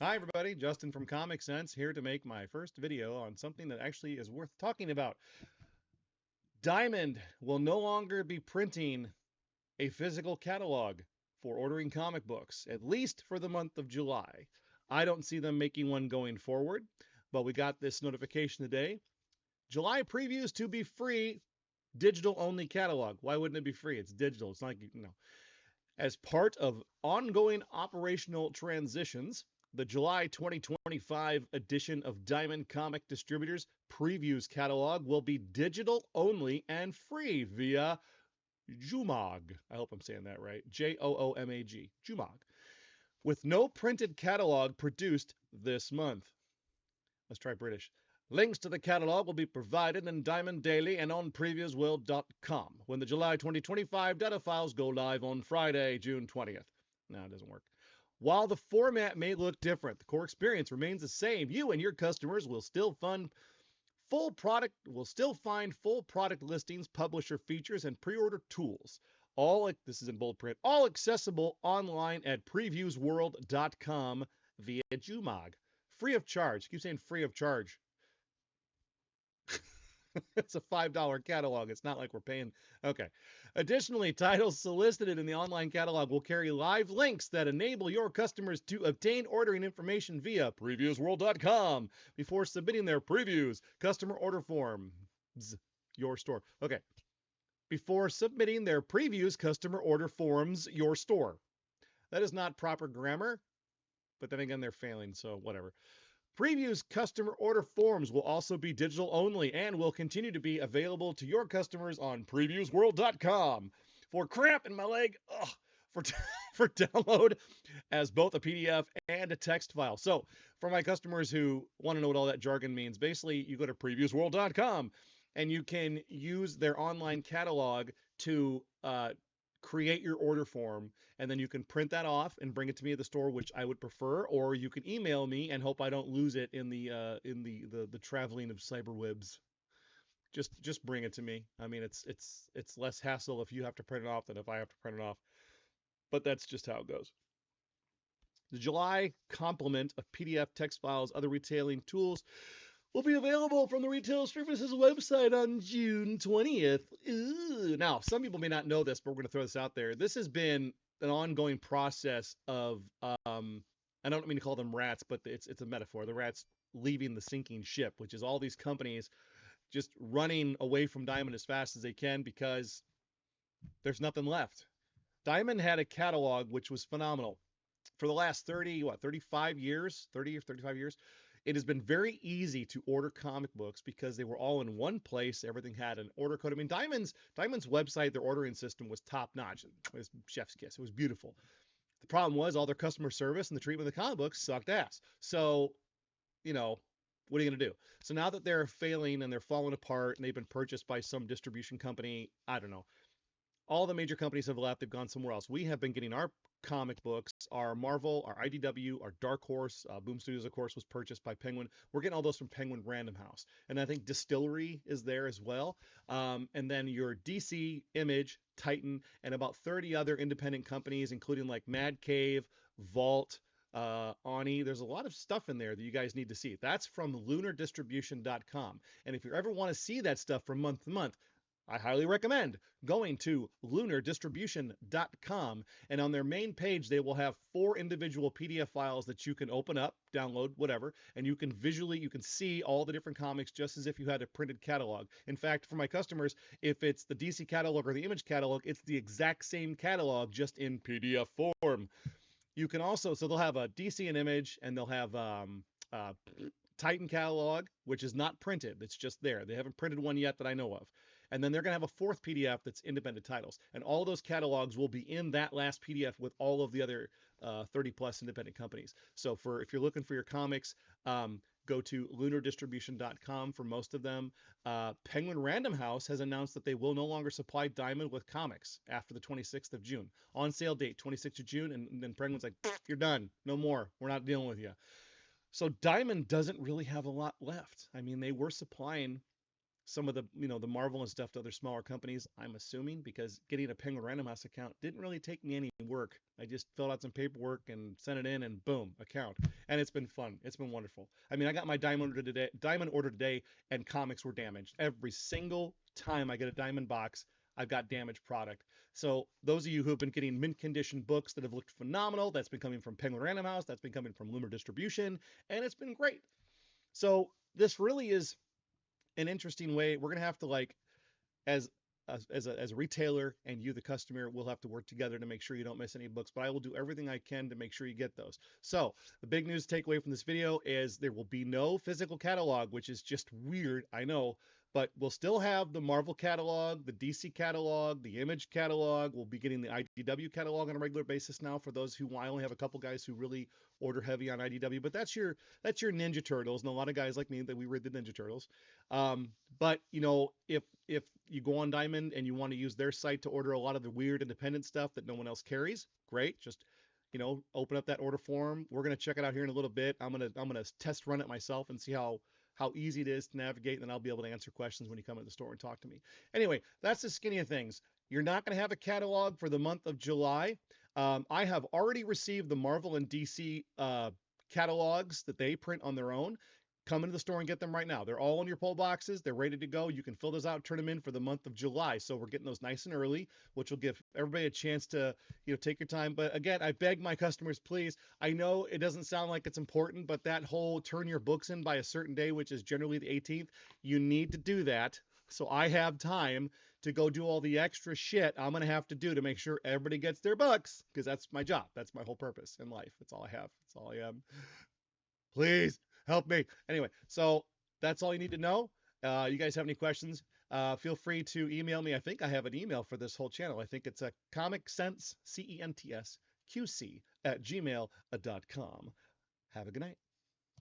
Hi everybody, Justin from Comic Sense here to make my first video on something that actually is worth talking about. Diamond will no longer be printing a physical catalog for ordering comic books, at least for the month of July. I don't see them making one going forward, but we got this notification today. July previews to be free, digital only catalog. Why wouldn't it be free? It's digital. It's not like, as part of ongoing operational transitions, the July 2025 edition of Diamond Comic Distributors Previews catalog will be digital only and free via Joomag. I hope I'm saying that right. Joomag. Joomag. With no printed catalog produced this month. Let's try British. Links to the catalog will be provided in Diamond Daily and on previewsworld.com when the July 2025 data files go live on Friday, June 20th. No, it doesn't work. While the format may look different, the core experience remains the same. You and your customers will still find full product listings, publisher features, and pre-order tools. All this is in bold print. All accessible online at previewsworld.com via Joomag. Free of charge. Keep saying free of charge. It's a $5 catalog. It's not like we're paying. Okay. Additionally, titles solicited in the online catalog will carry live links that enable your customers to obtain ordering information via previewsworld.com before submitting their previews, customer order forms, your store. Okay. Before submitting their previews, customer order forms, your store. That is not proper grammar, but then again, they're failing, so whatever. Previews customer order forms will also be digital only and will continue to be available to your customers on previewsworld.com for cramp in my leg for for download as both a PDF and a text file. So, for my customers who want to know what all that jargon means, basically you go to previewsworld.com and you can use their online catalog to create your order form, and then you can print that off and bring it to me at the store, which I would prefer, or you can email me and hope I don't lose it in the traveling of cyberwebs. Just bring it to me. I mean, it's less hassle if you have to print it off than if I have to print it off, but that's just how it goes. The July complement of PDF text files, other retailing tools will be available from the Retail Services website on June 20th. Ooh. Now, some people may not know this, but we're going to throw this out there. This has been an ongoing process of, I don't mean to call them rats, but it's a metaphor. The rats leaving the sinking ship, which is all these companies just running away from Diamond as fast as they can because there's nothing left. Diamond had a catalog which was phenomenal. For the last 35 years, 30 or 35 years, it has been very easy to order comic books because they were all in one place. Everything had an order code. I mean, Diamond's website, their ordering system was top notch. It was chef's kiss. It was beautiful. The problem was all their customer service and the treatment of the comic books sucked ass. So, you know, what are you going to do? So now that they're failing and they're falling apart and they've been purchased by some distribution company, I don't know, all the major companies have left. They've gone somewhere else. We have been getting our comic books, our Marvel, our IDW, our Dark Horse. Boom Studios, of course, was purchased by Penguin. We're getting all those from Penguin Random House. And I think Distillery is there as well. And then your DC, Image, Titan, and about 30 other independent companies, including like Mad Cave, Vault, Ani. There's a lot of stuff in there that you guys need to see. That's from lunardistribution.com. And if you ever want to see that stuff from month to month, I highly recommend going to lunardistribution.com, and on their main page they will have 4 individual PDF files that you can open up, download, whatever, and you can see all the different comics just as if you had a printed catalog. In fact, for my customers, if it's the DC catalog or the Image catalog, it's the exact same catalog just in PDF form. You can also, so they'll have a DC and Image, and they'll have Titan catalog, which is not printed. It's just there. They haven't printed one yet that I know of. And then they're going to have a 4th PDF that's independent titles. And all those catalogs will be in that last PDF with all of the other 30 plus independent companies. So if you're looking for your comics, go to lunardistribution.com for most of them. Penguin Random House has announced that they will no longer supply Diamond with comics after the 26th of June. On sale date, 26th of June. And then Penguin's like, you're done. No more. We're not dealing with you. So Diamond doesn't really have a lot left. I mean, they were supplying some of the the Marvel and stuff to other smaller companies. I'm assuming because getting a Penguin Random House account didn't really take me any work. I just filled out some paperwork and sent it in, and boom, account. And it's been fun. It's been wonderful. I mean, I got my Diamond order today, and comics were damaged. Every single time I get a Diamond box, I've got damaged product. So those of you who have been getting mint condition books that have looked phenomenal, that's been coming from Penguin Random House, that's been coming from Loomer Distribution, and it's been great. So this really is an interesting way. We're gonna have to like as as a retailer and you the customer will have to work together to make sure you don't miss any books, but I will do everything I can to make sure you get those. So the big news takeaway from this video is there will be no physical catalog, which is just weird, I know, but we'll still have the Marvel catalog, the DC catalog, the Image catalog. We'll be getting the IDW catalog on a regular basis now for those who, I only have a couple guys who really order heavy on IDW, but that's your Ninja Turtles, and a lot of guys like me that we read the Ninja Turtles. But if you go on Diamond and you want to use their site to order a lot of the weird independent stuff that no one else carries, great. Just open up that order form. We're gonna check it out here in a little bit. I'm gonna test run it myself and see how easy it is to navigate, and then I'll be able to answer questions when you come into the store and talk to me. Anyway, that's the skinny of things. You're not going to have a catalog for the month of July. I have already received the Marvel and DC catalogs that they print on their own. Come into the store and get them right now. They're all in your pull boxes. They're ready to go. You can fill those out, turn them in for the month of July. So we're getting those nice and early, which will give everybody a chance to, take your time. But again, I beg my customers, please. I know it doesn't sound like it's important, but that whole turn your books in by a certain day, which is generally the 18th, you need to do that. So I have time to go do all the extra shit I'm going to have to do to make sure everybody gets their books, because that's my job. That's my whole purpose in life. That's all I have. That's all I am. Please help me. Anyway, so that's all you need to know. You guys have any questions? Feel free to email me. I think I have an email for this whole channel. I think it's a Comic Sense, CENTS, QC @gmail.com. Have a good night.